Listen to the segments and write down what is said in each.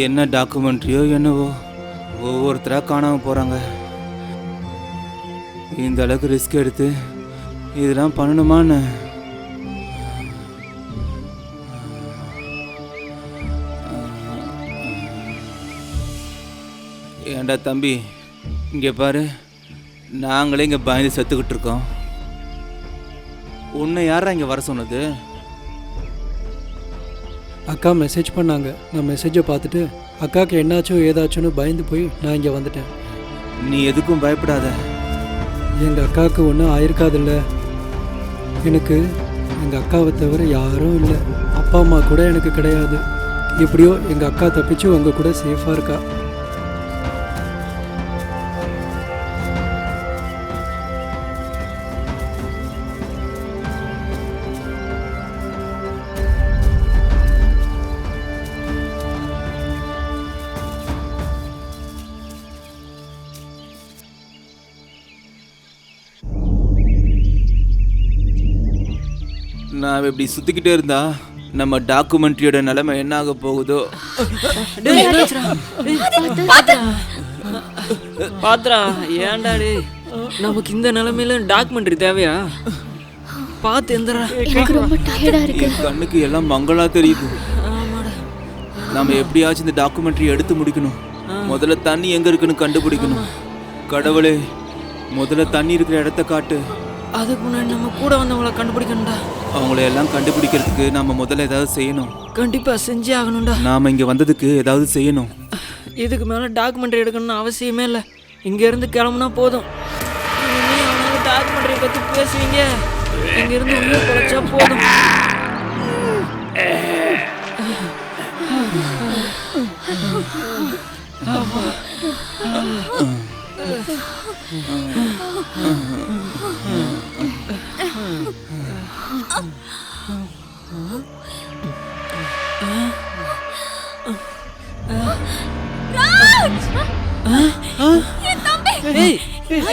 என்ன டாக்குமெண்ட்ரியோ என்னவோ ஒவ்வொருத்தராக காணாமல் போகிறாங்க. இந்த அளவுக்கு ரிஸ்க் எடுத்து இதெல்லாம் பண்ணணுமான்னு ஏண்டா தம்பி, இங்கே பாரு, நாங்களே இங்கே பயந்து செத்துக்கிட்டு இருக்கோம். உன்னை யாரா இங்கே வர சொன்னது? அக்கா மெசேஜ் பண்ணாங்க. நான் மெசேஜை பார்த்துட்டு அக்காவுக்கு என்னாச்சோ ஏதாச்சுன்னு பயந்து போய் நான் இங்கே வந்துட்டேன். நீ எதுக்கும் பயப்படாத. எங்கள் அக்காவுக்கு ஒன்றும் ஆயிருக்காதில்ல. எனக்கு எங்கள் அக்காவை தவிர யாரும் இல்லை. அப்பா அம்மா கூட எனக்கு கிடையாது. எப்படியோ எங்கள் அக்கா தப்பிச்சு உங்கள் கூட சேஃபாக இருக்கா. நான் இப்படி சுற்றிக்கிட்டே இருந்தா நம்ம டாக்குமெண்ட்ரியோட நிலைமை என்ன ஆக போகுதோ. பாத்ரா, ஏன்டாடி நமக்கு இந்த நிலைமையில டாக்குமெண்ட்ரி தேவையா? பார்த்து எந்திரா. என் கண்ணுக்கு எல்லாம் மங்களா தெரியுது. நம்ம எப்படியாச்சும் இந்த டாக்குமெண்ட்ரி எடுத்து முடிக்கணும். முதல்ல தண்ணி எங்க இருக்குன்னு கண்டுபிடிக்கணும். கடவுளே, முதல்ல தண்ணி இருக்கிற இடத்த காட்டு. அதுக்கு முன்னாடி நம்ம கூட வந்தவங்கள கண்டுபிடிக்கணும்டா. அவங்கள எல்லாம் கண்டுபிடிக்கிறதுக்கு நாம முதல்ல ஏதாவது செய்யணும். கண்டிப்பா செஞ்சே ஆகணும்டா. நாம இங்க வந்ததுக்கு ஏதாவது செய்யணும். இதுக்கு மேல டாக்குமெண்ட்ரி எடுக்கணும்னு அவசியமே இல்லை. இங்க இருந்து கிளம்புனா போதும். டாக்குமெண்ட்ரி பத்தி பேசுவீங்க, இங்க இருந்து உள்ள குறைச்சா போதும்.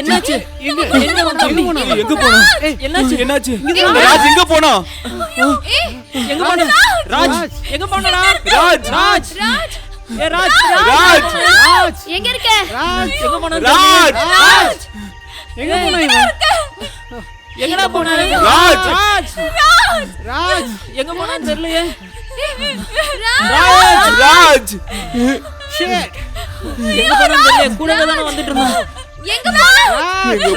என்னாச்சு? எங்க போனா? என்னாச்சு? ராஜ் எங்க போனா? எங்க போன? ராஜ் எங்க போனடா? ராஜ் ராஜ் ஏ ராஜ் ராஜ் ராஜ் எங்க இருக்க? ராஜ் எங்க போன? ராஜ் ராஜ் எங்க போன? எங்கடா போன? ராஜ் ராஜ் ராஜ் எங்க போனான்னு தெரியலையே. ராஜ் ராஜ் ஷிட், எங்க போனான்னு தெரியல. கூட தான வந்துட்டு இருந்தான். எங்க போன?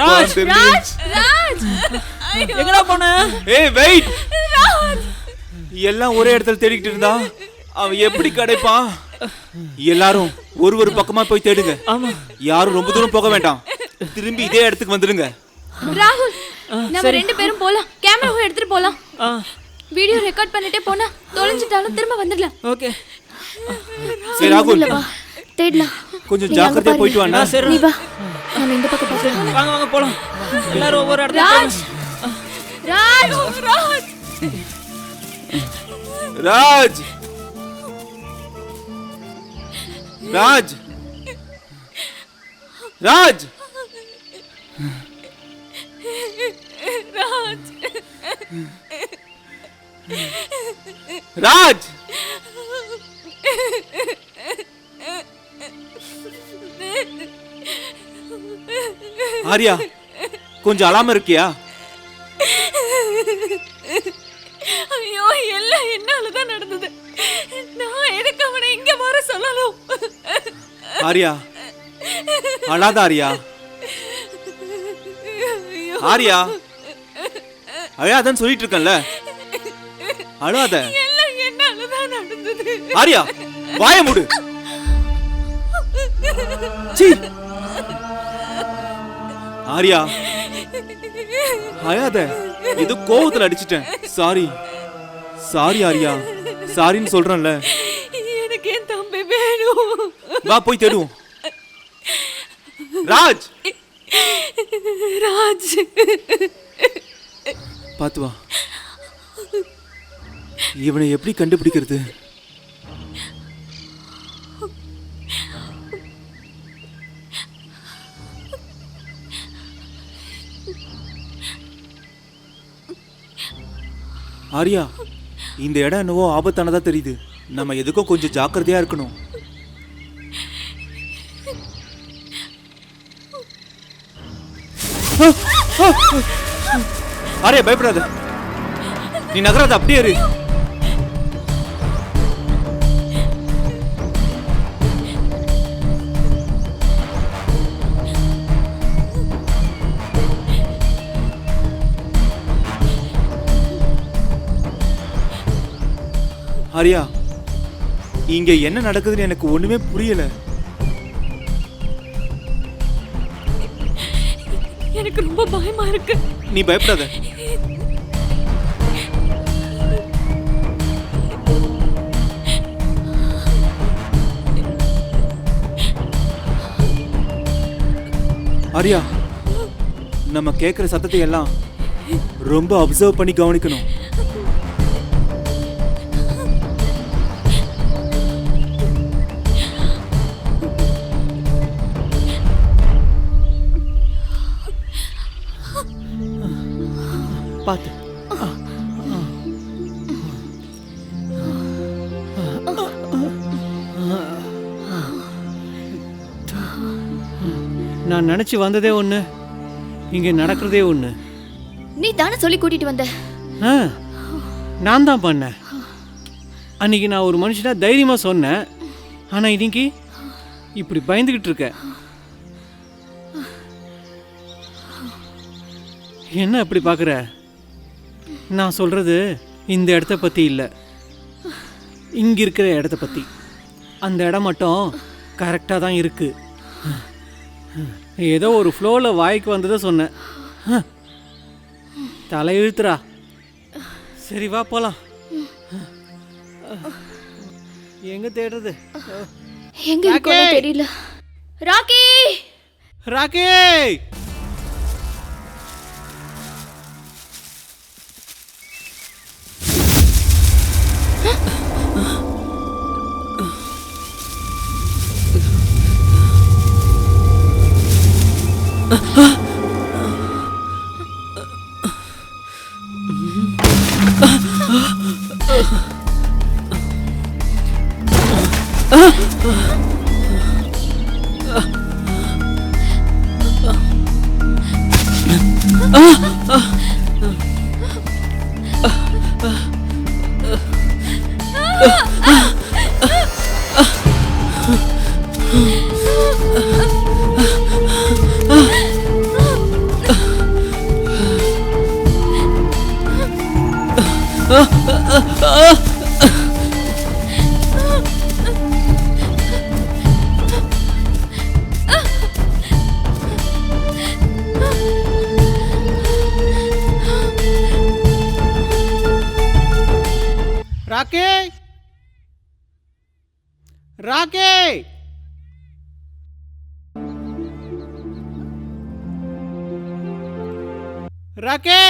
ராஜ் ராஜ் ராஜ் எங்கடா போன? ஏய் வெயிட். எல்லாம் ஒரே இடத்துல தேடிக்கிட்டு இருந்தா அவன் எப்படி கிடைப்பான்? எல்லாரும் ஒரு பக்கமா போய் தேடுங்க. ஆமா, யாரும் ரொம்ப தூரம் போக வேண்டாம். திரும்பி இதே இடத்துக்கு வந்துடுங்க. ராகுல், நம்ம ரெண்டு பேரும் போலாம். கேமராவை எடுத்துட்டு போலாம். வீடியோ ரெக்கார்ட் பண்ணிட்டே போனா தொலைஞ்சிட்டாலும் திரும்ப வந்துடலாம். ஓகே. சரி ராகுல், தேடலாம். கொஞ்சம் ஜாக்கிரதையா போயிட்டு வாடா. நீ வா, நம்ம இந்த பக்கம் போலாம். வாங்க வாங்க போலாம். எல்லாரும் ஒவ்வொரு இடத்துல. ராஜ் ராஜ் ராஜ் ராஜ் ராஜ் ராஜ் ராஜ் ஆரியா, கொஞ்சம் அழாம இருக்கியா? ஐயோ, எல்லாம் என்னாலதான் நடந்தது. நான் எதுக்கு அவனை இங்க வர சொல்லணும்? ஆரியா, அழாத ஆரியா. ஆரியா, அழாதன்னு சொல்லிட்டு இருக்கேன்ல, அழாத. எல்லாம் என்னாலதான் நடந்தது. ஆரியா, வாய மூடு. சீ. ஆரியா, அழாத. இது கோவத்துல அடிச்சிட்டேன். சாரி சாரி ஆரியா, சாரின்னு சொல்றேன்ல. எனக்கு என் தம்பி வேணும். வா போய் தேடுவோம். ராஜ் ராஜ் பாத்து வா. இவனை எப்படி கண்டுபிடிக்கிறது? ஆரியா, இந்த இடம் என்னவோ ஆபத்தானதா தெரியுது. நம்ம எதுக்கும் கொஞ்சம் ஜாக்கிரதையா இருக்கணும். ஆரியா பயப்படாத, நீ நகராத, அப்படியே இரு. ஆரியா, இங்க என்ன நடக்குதுன்னு எனக்கு ஒண்ணுமே புரியல. எனக்கு ரொம்ப பயமா இருக்கு. நீ பயப்படாத. ஆரியா, நம்ம கேட்குற சத்தத்தை எல்லாம் ரொம்ப அப்சர்வ் பண்ணி கவனிக்கணும். பார்த்து நான் நினச்சி வந்ததே ஒன்று, இங்கே நடக்கிறதே ஒன்று. நீ தானே சொல்லி கூட்டிட்டு வந்த. நான் தான் பண்ணேன். அன்னைக்கு நான் ஒரு மனுஷனா தைரியமாக சொன்னேன், ஆனால் இன்னைக்கு இப்படி பயந்துக்கிட்டு இருக்க. என்ன அப்படி பார்க்குற? நான் சொல்கிறது இந்த இடத்த பற்றி இல்லை, இங்கே இருக்கிற இடத்த பற்றி. அந்த இடம் மட்டும் கரெக்டாக தான் இருக்குது. ஏதோ ஒரு ஃப்ளோவில் வாய்க்கு வந்ததை சொன்னேன். தலை இழுத்துறா. சரி வா போலாம். எங்க தேடுறது? எங்க இருக்குன்னு தெரியல. ராக்கி, ராக்கி, ராக்கே, ராக்கே, ராக்கே.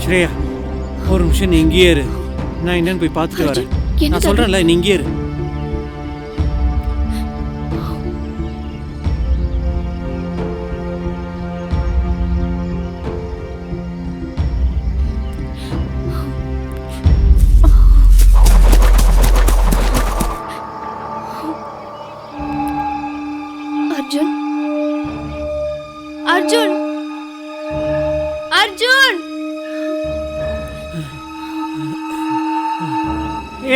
ஸ்ரேயா, ஒரு நிமிஷம் நீ இங்கேயே இரு. நான் என்னன்னு போய் பார்த்துட்டு வரேன். நான் சொல்றேன்ல, நீ இங்கேயே இரு. அர்ஜுன், அர்ஜுன், அர்ஜுன்.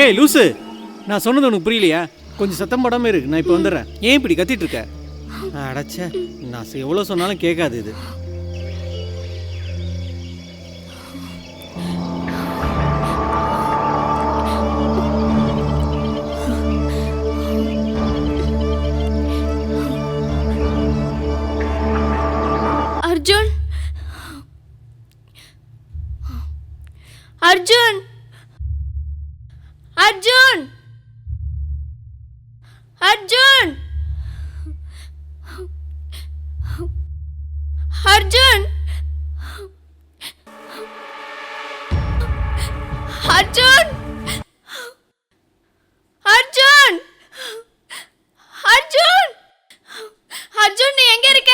ஏய் லூசு, நான் சொன்னது உனக்கு புரியலையா? கொஞ்சம் சத்தம் போடாம இருக்கு, நான் இப்போ வந்துடுறேன். ஏன் இப்படி கத்திட்டு இருக்க? அடைச்ச, நான் எவ்வளோ சொன்னாலும் கேட்காது இது. அர்ஜுன், அர்ஜுன், அர்ஜுன், அர்ஜுன், அர்ஜுன், அர்ஜுன், அர்ஜுன், அர்ஜுன், அர்ஜுன், நீ எங்க இருக்க?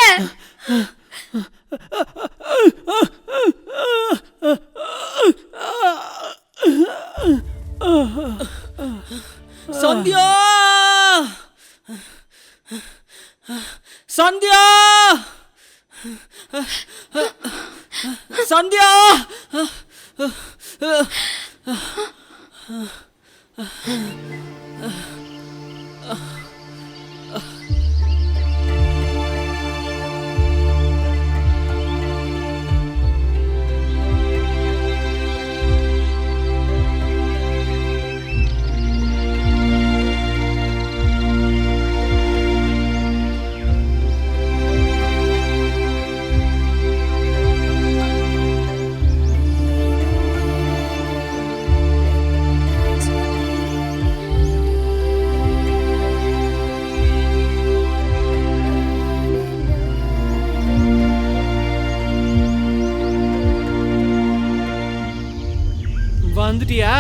வந்துட்டியா?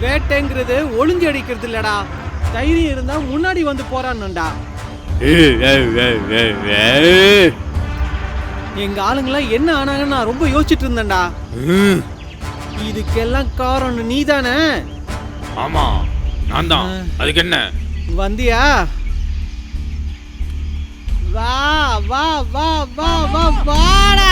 வேட்டைங்கிறது ஒளிஞ்சு அடிக்கிறது இல்லடா. தைரியம் இருந்தா முன்னாடி வந்து போறான்னுடா. எங்க ஆளுங்களாம் என்ன ஆனாங்கன்னு நான் ரொம்ப யோசிச்சுட்டு இருந்தேன்டா. இதுக்கெல்லாம் காரணம் நீதானே? ஆமா, நான் தான். அதுக்கு என்ன? வந்தியா? வா வா வா வா வா வாடா.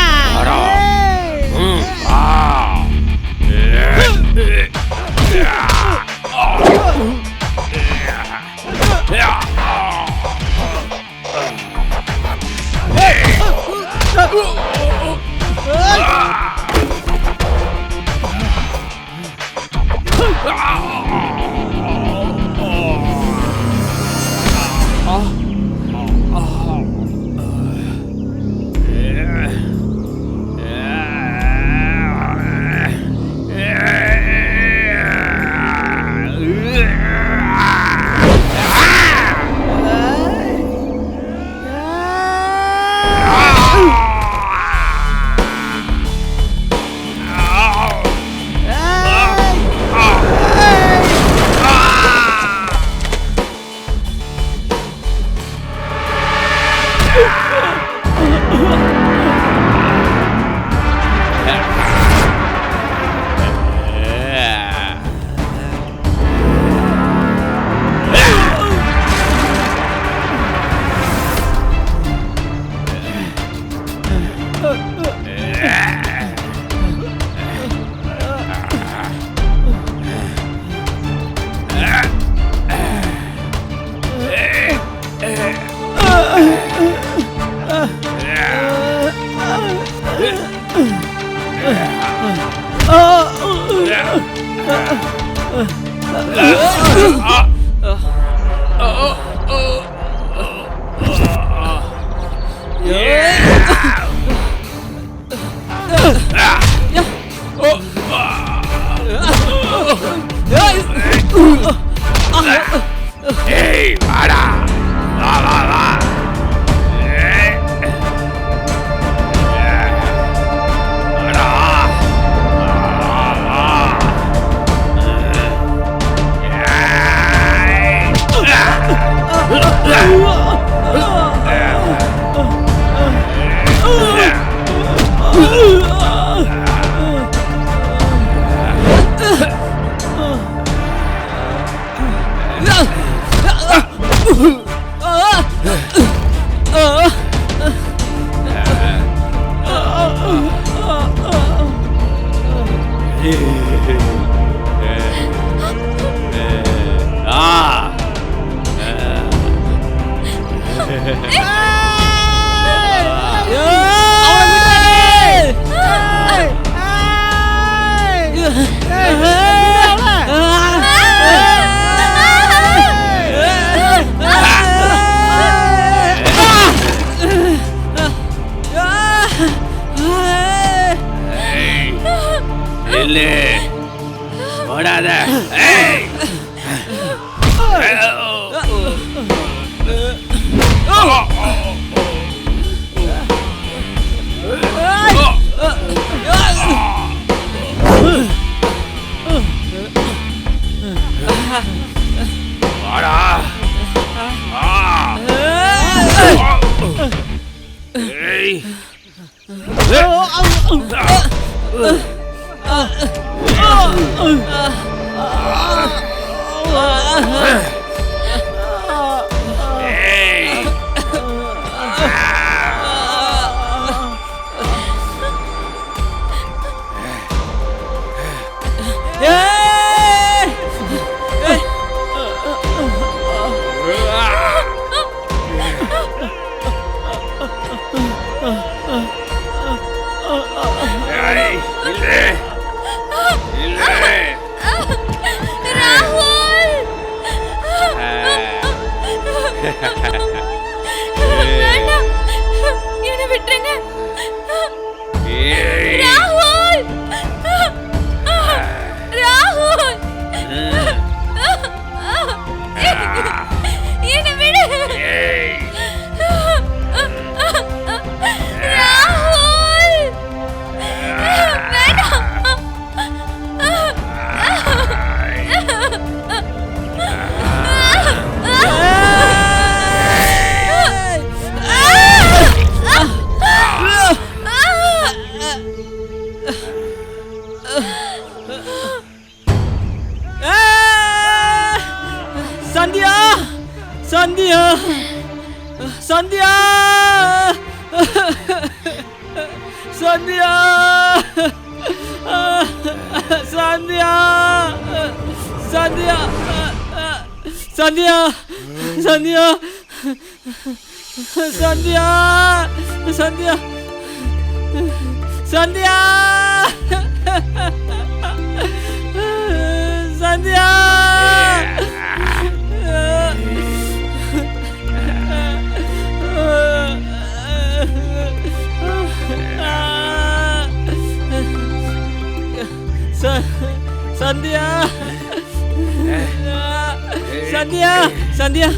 சந்தியா சந்தியா சந்தியா சந்தியா சந்தியா சந்தியா சந்தியா சந்தியா சந்தியா சந்தியா சந்தியா சந்தியா சந்தியா சந்தியா சந்தியா